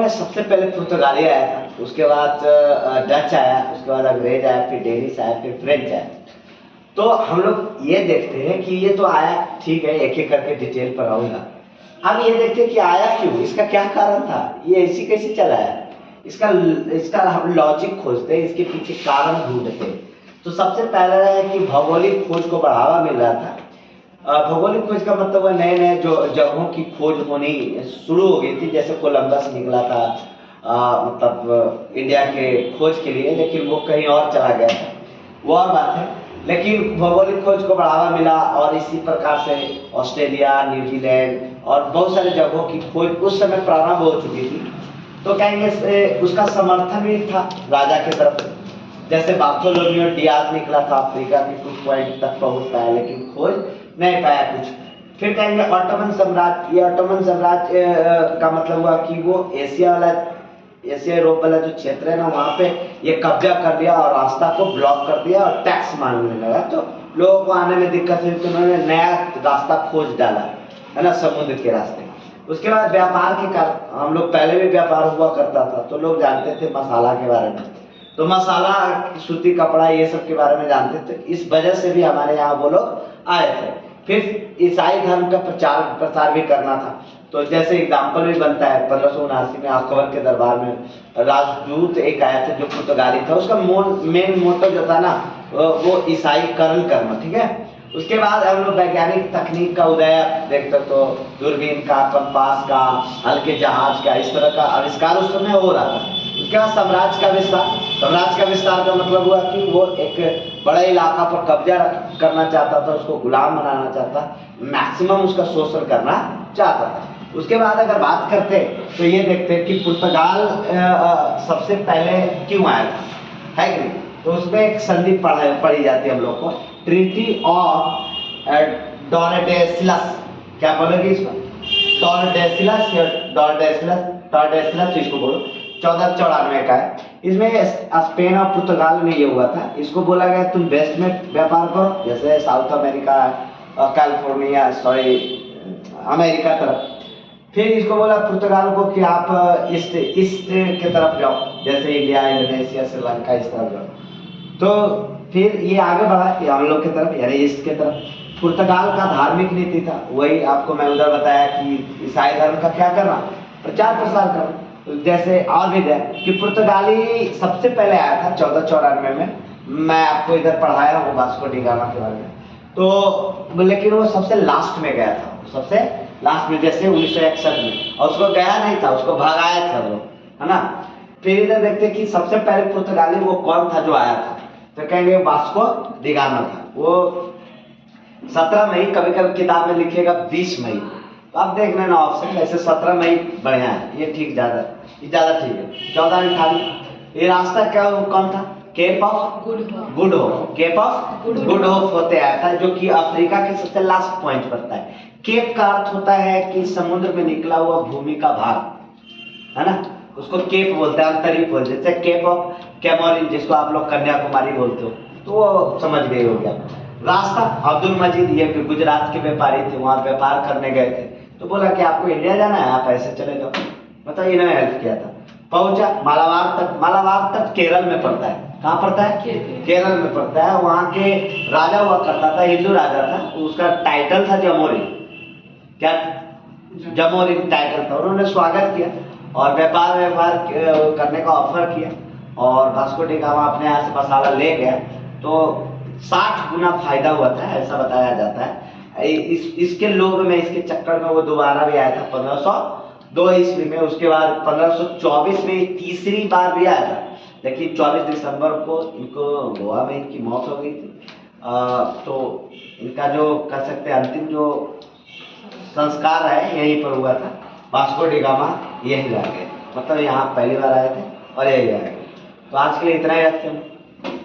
में सबसे पहले पुर्तगाली आया था, उसके बाद डच आया, उसके बाद अंग्रेज आया, फिर डेनिश आया, फिर फ्रेंच आया। तो हम लोग ये देखते हैं कि ये तो आया, ठीक है, एक एक करके डिटेल पर आऊंगा। हम ये देखते हैं कि आया क्यों, इसका क्या कारण था, ये ऐसी कैसे चला है, इसका इसका हम लॉजिक खोजते हैं, इसके पीछे कारण ढूंढते हैं। तो सबसे पहला है कि भौगोलिक खोज को बढ़ावा मिल रहा था। भौगोलिक खोज का मतलब है नए नए जो जगहों की खोज होनी शुरू हो गई थी, जैसे कोलंबस निकला था मतलब इंडिया के खोज के लिए, लेकिन वो कहीं और चला गया था, वो और बात है। लेकिन भौगोलिक खोज को बढ़ावा मिला और इसी प्रकार से ऑस्ट्रेलिया, न्यूजीलैंड और बहुत सारे जगहों की खोज उस समय प्रारंभ हो चुकी थी। तो कहेंगे उसका समर्थन भी था राजा की तरफ, जैसे बार्थोलोमेव डियाज निकला था, अफ्रीका के कुछ पॉइंट तक पहुंच पाया, लेकिन खोज नहीं पाया कुछ। फिर कहेंगे ऑटोमन साम्राज्य। ये ऑटोमन साम्राज्य का मतलब हुआ कि वो एशिया यूरोप वाला जो क्षेत्र है ना, वहाँ पे ये कब्जा कर लिया और रास्ता को ब्लॉक कर दिया और टैक्स मांगने लगा। तो लोगों को आने में दिक्कत हुई, तो उन्होंने नया रास्ता खोज डाला, है ना, समुद्र के रास्ते। उसके बाद व्यापार के कारण, हम लोग पहले भी व्यापार हुआ करता था, तो लोग जानते थे मसाला के बारे में, तो मसाला, सूती कपड़ा, ये सब के बारे में जानते थे। इस वजह से भी हमारे यहाँ वो लोग आए थे। फिर ईसाई धर्म का प्रसार भी करना था। तो जैसे एग्जाम्पल भी बनता है, 1579 में अकबर के दरबार में राजदूत एक आया था जो पुर्तगाली था, उसका मेन मोटो जो था ना वो ईसाईकरण करना, ठीक है। उसके बाद हम लोग वैज्ञानिक तकनीक का उदय देखते, तो दूरबीन का, कंपास का, हल्के जहाज का, इस तरह का आविष्कार उस समय हो रहा था। उसके बाद साम्राज्य का विस्तार। साम्राज्य का विस्तार का मतलब हुआ कि वो एक बड़ा इलाका पर कब्जा करना चाहता था, उसको गुलाम बनाना चाहता, मैक्सिमम उसका शोषण करना चाहता था। उसके बाद अगर बात करते तो ये देखते हैं कि पुर्तगाल सबसे पहले क्यों आया था, है कि नहीं। तो उसमें एक संधि पढ़ी जाती है हम लोग को, ट्रीटी ऑफ टॉर्डेसिलस। क्या बोलोगे इसको, टॉर्डेसिलस या टॉर्डेसिलस इसको बोलो, 1494 का है। इसमें स्पेन और पुर्तगाल में ये हुआ था। इसको बोला गया तुम वेस्ट में व्यापार करो, जैसे south America, California, sorry America तरफ। फिर इसको बोला पुर्तगाल को कि आप ईस्ट की तरफ जाओ, जैसे इंडिया, इंडोनेशिया, श्रीलंका, इस तरफ जाओ। तो फिर ये आगे बढ़ा कि हम लोग की तरफ, यानी ईस्ट की तरफ। पुर्तगाल का धार्मिक नीति था, वही आपको मैं उधर बताया कि ईसाई धर्म का क्या करना, प्रचार प्रसार करना। जैसे और भी है कि पुर्तगाली सबसे पहले आया था 1494 में, मैं आपको इधर पढ़ाया हूँ वास्को डी गामा के बारे में। तो लेकिन वो सबसे लास्ट में गया था, सबसे लास्ट में, जैसे 1961 में, और उसको गया नहीं था, उसको भगाया था लोग, है ना। फिर इधर देखते कि सबसे पहले पुर्तगाली वो कौन था जो आया था, तो कहेंगे वास्को डी गामा था। वो 17 मई, कभी कभी किताब में लिखेगा 20 मई, तो आप देख लेना ऑप्शन, वैसे 17 मई बढ़िया है, ये ठीक, ज्यादा ठीक है। 1498 ये रास्ता क्या कौन था, Cape of Good Hope, Cape of Good Hope होते आया था, जो कि अफ्रीका के सबसे लास्ट पॉइंट पड़ता है। केप का अर्थ होता है कि समुद्र में निकला हुआ भूमि का भाग, है ना, उसको केप बोलते हैं, अंतरिक्ष बोलते हैं। जैसे केप ऑफ कैमोरिन, जिसको आप लोग कन्याकुमारी बोलते हो, तो वो समझ गए हो गया। रास्ता, अब्दुल मजीद, ये गुजरात के व्यापारी थे, वहां व्यापार करने गए थे, तो बोला कि आपको इंडिया जाना है, आप ऐसे चले जाओ, मतलब इन्होंने हेल्प किया था। पहुंचा मालाबार तक, मालाबार तक केरल में पड़ता है। कहाँ पड़ता है, केरल में पड़ता है। वहाँ के राजा हुआ करता था, हिंदू राजा था, उसका टाइटल था जमोरी। क्या जमोरी टाइटल था। उन्होंने स्वागत किया और व्यापार करने का ऑफर किया, और वास्को डी गामा अपने यहाँ से मसाला ले गया, तो 60 गुना फायदा हुआ था, ऐसा बताया जाता है। इसके लोभ में, इसके चक्कर में वो दोबारा भी आया था 1502 ईस्वी में। उसके बाद 1524 में तीसरी बार भी आया था, लेकिन 24 दिसंबर को इनको गोवा में इनकी मौत हो गई थी। तो इनका जो कह सकते हैं अंतिम जो संस्कार है यहीं पर हुआ था। वास्को डी गामा यही रह गए, मतलब यहाँ पहली बार आए थे और यही रह गए। तो आज के लिए इतना ही रखते हैं।